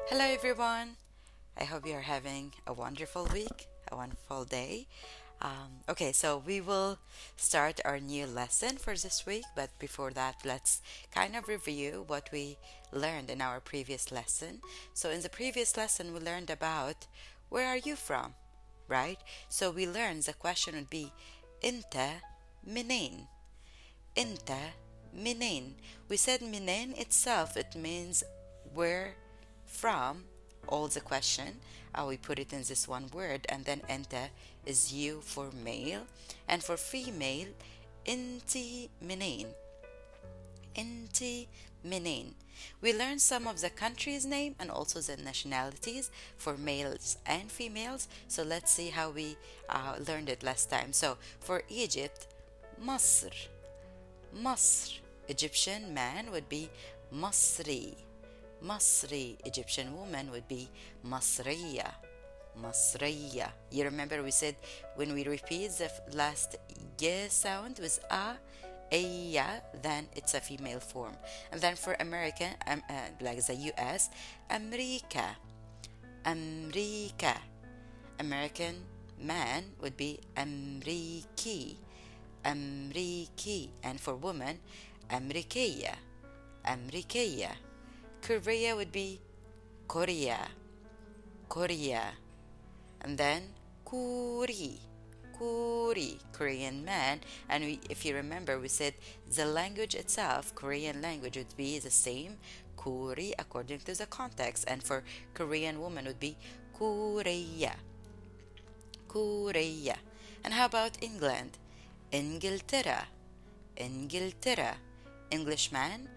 Hello, everyone. I hope you're having a wonderful week, a wonderful day. Okay, so we will start our new lesson for this week, but before that, let's kind of review what we learned in our previous lesson. So, in the previous lesson, we learned about where are you from, right? So, we learned the question would be Inta منين? Inta منين? We said منين itself, it means where from, all the question. We put it in this one word, and then enter is you for male, and for female, inti منين. Inti منين. We learned some of the country's name and also the nationalities for males and females. So let's see how we learned it last time. So for Egypt, مصر. مصر. Egyptian man would be مصري. مصري. Egyptian woman would be مصرية. مصرية. You remember we said when we repeat the last y sound with a, then it's a female form. And then for American, like the US, أمريكا. أمريكا. American man would be أمريكي. أمريكي. And for woman, أمريكية. أمريكية. Korea would be Korea. Korea. And then Kuri. Kuri. Korean man. And if you remember, we said the language itself, Korean language, would be the same, Kuri, according to the context. And for Korean woman would be Korea. Korea. And how about England? Ingilterra. Ingilterra. Englishman,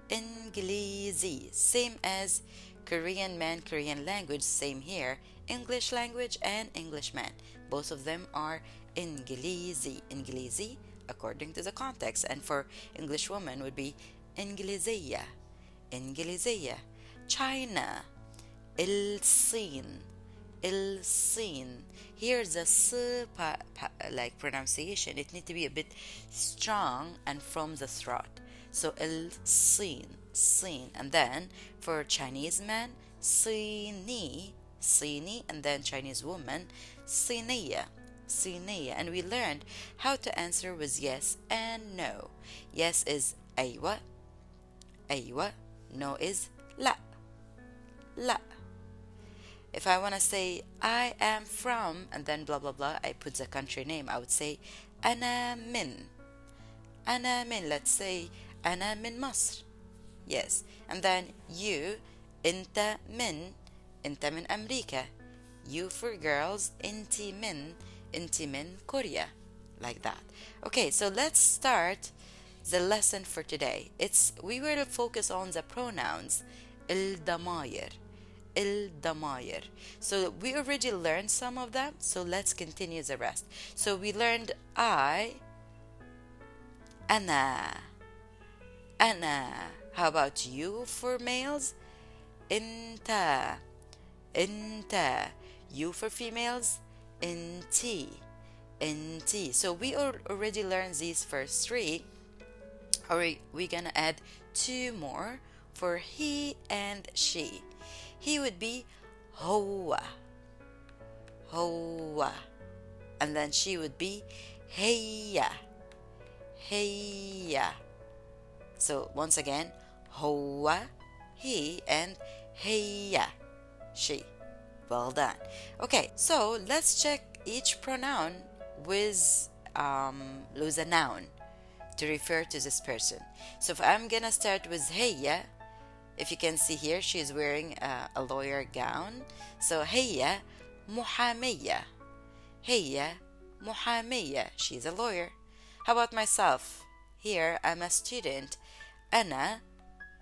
Inglisi. Same as Korean man, Korean language, same here. English language and Englishman. Both of them are Inglisi. Inglisi, according to the context. And for English woman would be Inglisiya. Inglisiya. China. الصين. الصين. Here the s like pronunciation, it needs to be a bit strong and from the throat. So الصين. Sin. And then for Chinese man, صيني. صيني. And then Chinese woman, صينية. صينية. And we learned how to answer with yes and no. Yes is أيوة. أيوة. No is لا. لا. If I want to say I am from and then blah blah blah, I put the country name. I would say أنا من. أنا من. Let's say أنا من مصر. Yes. And then you, أنت من. أنت من أمريكا. You for girls, أنتِ من. أنتِ من Korea. Like that. Okay, so let's start the lesson for today. We will focus on the pronouns الضمائر. الضمائر. So we already learned some of them, so let's continue the rest. So we learned I, أنا. أنا. How about you for males? أنت. أنت. You for females? أنتِ. أنتِ. So we already learned these first three. We're gonna add two more for he and she. He would be هو. هو. And then she would be هي. هي. So once again, هو, he, and هي, she. Well done. Okay, so let's check each pronoun with a noun to refer to this person. So if I'm gonna start with هي, if you can see here, she's wearing a lawyer gown. So هي محامية. هي محامية. She's a lawyer. How about myself? Here I'm a student. أنا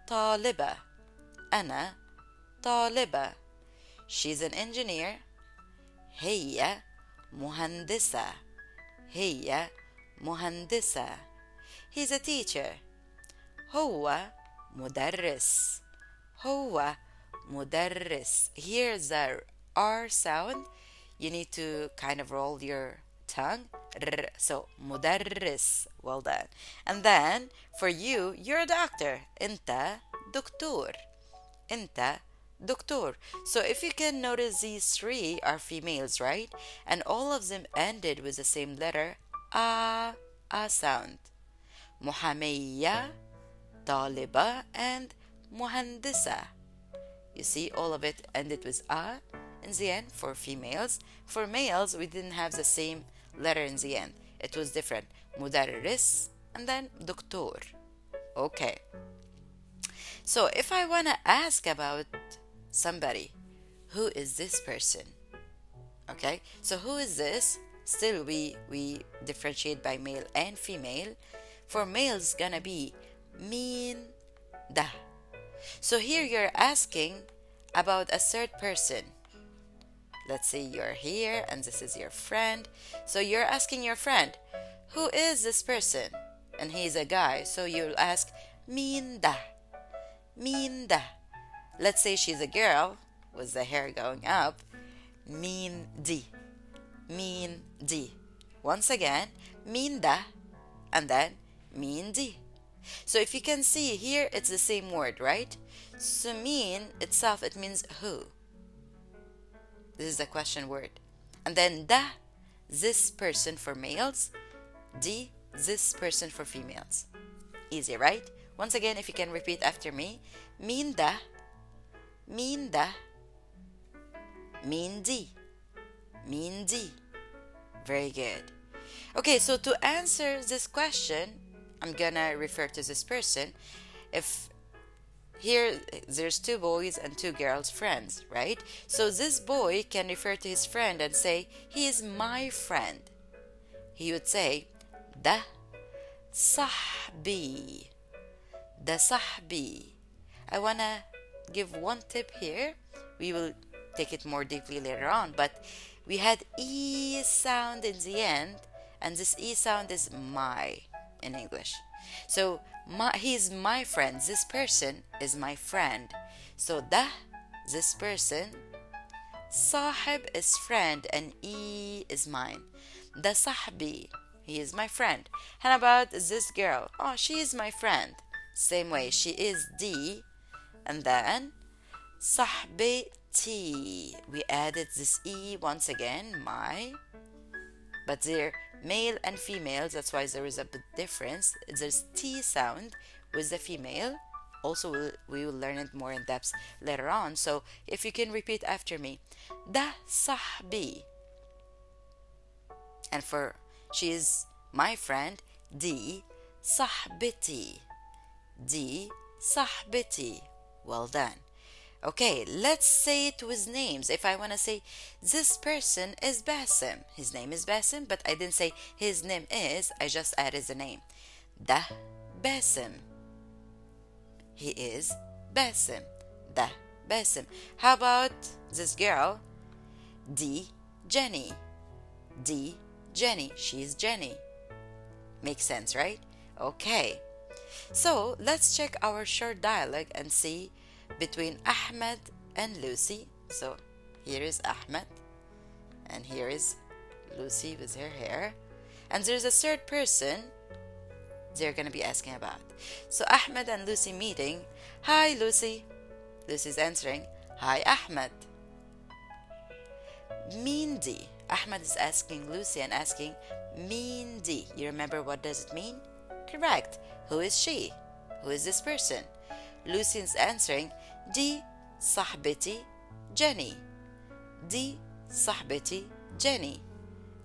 طالبة. أنا طالبة. She's an engineer. هي مهندسة. هي مهندسة. He's a teacher. هو مدرس. هو مدرس. Here's the R sound. You need to kind of roll your tongue. So مدرس. Well done. And then for you, you're a doctor. أنت دكتور. أنت Doctor. So if you can notice, these three are females, right? And all of them ended with the same letter, a sound. محامية, طالبة, and مهندسة. You see, all of it ended with a in the end for females. For males, we didn't have the same letter in the end. It was different. مدرس and then دكتور. Okay. So if I want to ask about somebody, who is this person? Okay, so who is this? Still, we differentiate by male and female. For males, gonna be مين ده. So here you're asking about a third person. Let's say you're here and this is your friend. So you're asking your friend, who is this person? And he's a guy, so you'll ask مين ده. مين ده. Let's say she's a girl with the hair going up. مين دي. مين دي. Once again, مين ده and then مين دي. So if you can see here, it's the same word, right? So مين itself, it means who. This is a question word. And then ده, this person for males. دي, this person for females. Easy, right? Once again, if you can repeat after me. مين ده. مين ده. مين دي. مين دي. Very good. Okay, so to answer this question, I'm gonna refer to this person. If here there's two boys and two girls friends, right? So this boy can refer to his friend and say, he is my friend. He would say, ده صاحبي. ده صاحبي. I wanna give one tip here. We will take it more deeply later on, but we had E sound in the end, and this E sound is my in English. So he's my friend. This person is my friend. So ده, this person. صاحب is friend and E is mine. ده صاحبي. He is my friend. And about this girl. Oh, she is my friend. Same way, she is D. And then صاحبتي. We added this E once again, my. But they're male and females, that's why there is a bit difference. There's T sound with the female. Also, we will learn it more in depth later on. So if you can repeat after me. ده صاحبي. And for she is my friend, D صاحبتي. D صاحبتي. Well done. Okay, let's say it with names. If I want to say, this person is Basim. His name is Basim, but I didn't say his name is. I just added the name. ده Basim. He is Basim. ده Basim. How about this girl? D Jenny. D Jenny. She's Jenny. Makes sense, right? Okay. So let's check our short dialogue and see between Ahmed and Lucy. So here is Ahmed and here is Lucy with her hair, and there's a third person they're going to be asking about. So Ahmed and Lucy meeting. Hi Lucy. Lucy's answering, hi Ahmed. مين دي. Ahmed is asking Lucy and asking مين دي. You remember what does it mean? Correct. Who is she? Who is this person? Lucy is answering, دي صاحبتي Jenny. دي صاحبتي Jenny.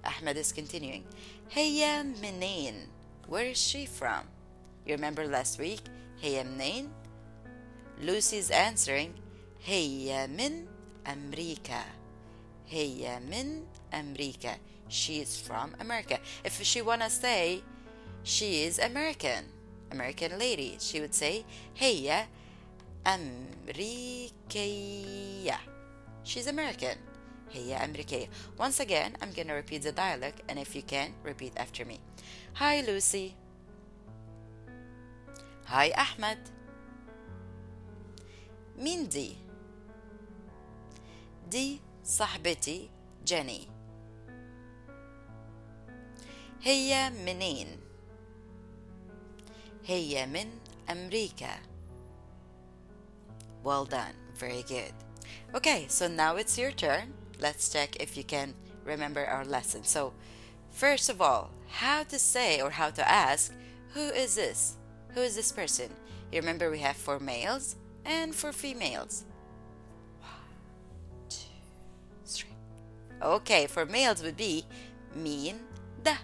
Ahmed is continuing, هي منين. Where is she from? You remember last week? هي منين? Lucy is answering, هي من أمريكا. هي من أمريكا. She is from America. If she wanna say she is American lady, she would say هي أمريكية. She's American. هي أمريكية. Once again, I'm gonna repeat the dialogue, and if you can, repeat after me. Hi Lucy. Hi Ahmed. مين دي. دي صاحبتي جيني. هي منين. هي من أمريكا. Well done. Very good. Okay, so now it's your turn. Let's check if you can remember our lesson. So, first of all, how to say or how to ask, who is this? Who is this person? You remember we have for males and for females. 2, 3. Okay, for males would be مين ده,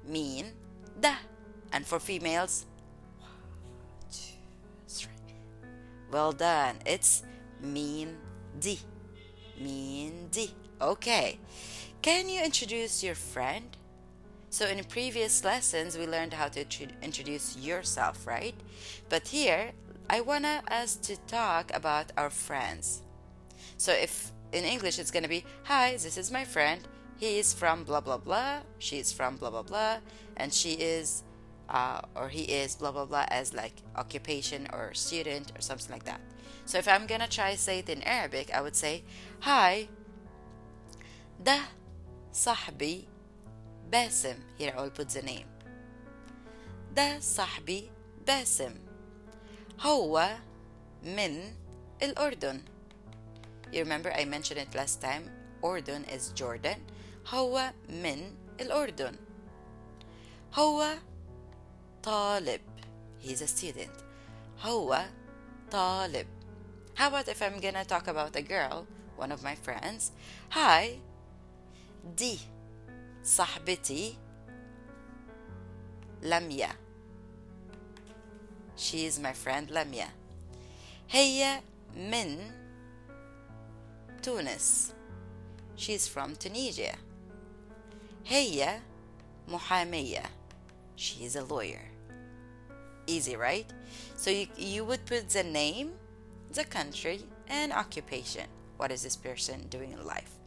مين ده. And for females, 1, 2, 3. Well done. It's مين دي, مين دي. Okay. Can you introduce your friend? So in previous lessons, we learned how to introduce yourself, right? But here, I want us to talk about our friends. So if in English, it's going to be, hi, this is my friend. He is from blah, blah, blah. She is from blah, blah, blah. And she is, or he is blah, blah, blah as like occupation or student or something like that. So if I'm going to try say it in Arabic, I would say, hi, ده صاحبي باسم. Here I will put the name. ده صاحبي باسم. هو من الأردن. You remember I mentioned it last time. Urdun is Jordan. هو من الأردن. هو طالب. He's a student. هو طالب. How about if I'm gonna talk about a girl, one of my friends? Hi, دي صاحبتي لميا. She is my friend لميا. هي من تونس. She's from Tunisia. هي محامية. She is a lawyer. Easy, right? So you would put the name, the country, and occupation. What is this person doing in life?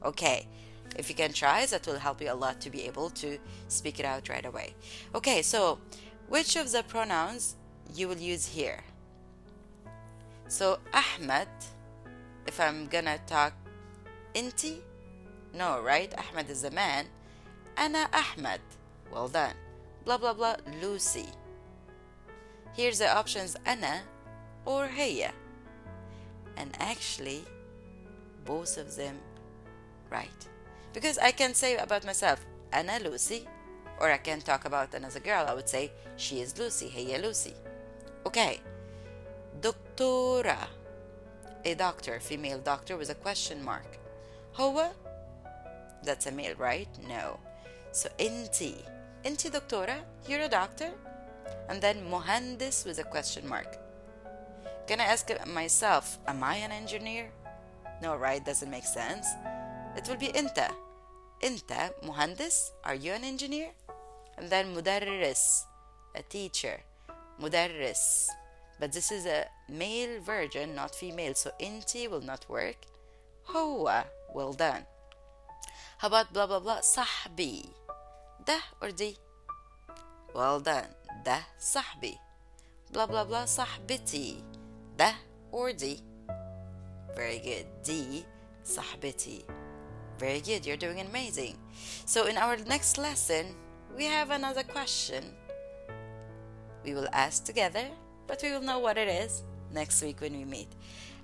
Okay. If you can try, that will help you a lot to be able to speak it out right away. Okay, so which of the pronouns you will use here? So Ahmed, if I'm gonna talk inti, no, right? Ahmed is a man. Ana Ahmed. Well done. Blah, blah, blah, Lucy. Here's the options Ana or Heya. And actually, both of them right. Because I can say about myself, Ana Lucy, or I can talk about another girl, I would say, she is Lucy, Heya Lucy. Okay. Doctora. A doctor, female doctor with a question mark. هو, that's a male, right? No. So inti. Inti doctora, you're a doctor. And then muhandis with a question mark. Can I ask myself, am I an engineer? No, right? Doesn't make sense. It will be inta. Inta, muhandis, are you an engineer? And then mudarris, a teacher. Mudarris. But this is a male version, not female, so inti will not work. Huwa, well done. How about blah blah blah, sahbi? Da or di? Well done. Da sahbi. Blah blah blah, sahbiti. Da or di? Very good. Di sahbiti. Very good, you're doing amazing. So in our next lesson, we have another question. We will ask together, but we will know what it is next week when we meet.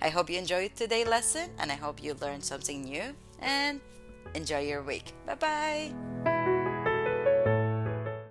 I hope you enjoyed today's lesson, and I hope you learned something new, and enjoy your week. Bye-bye.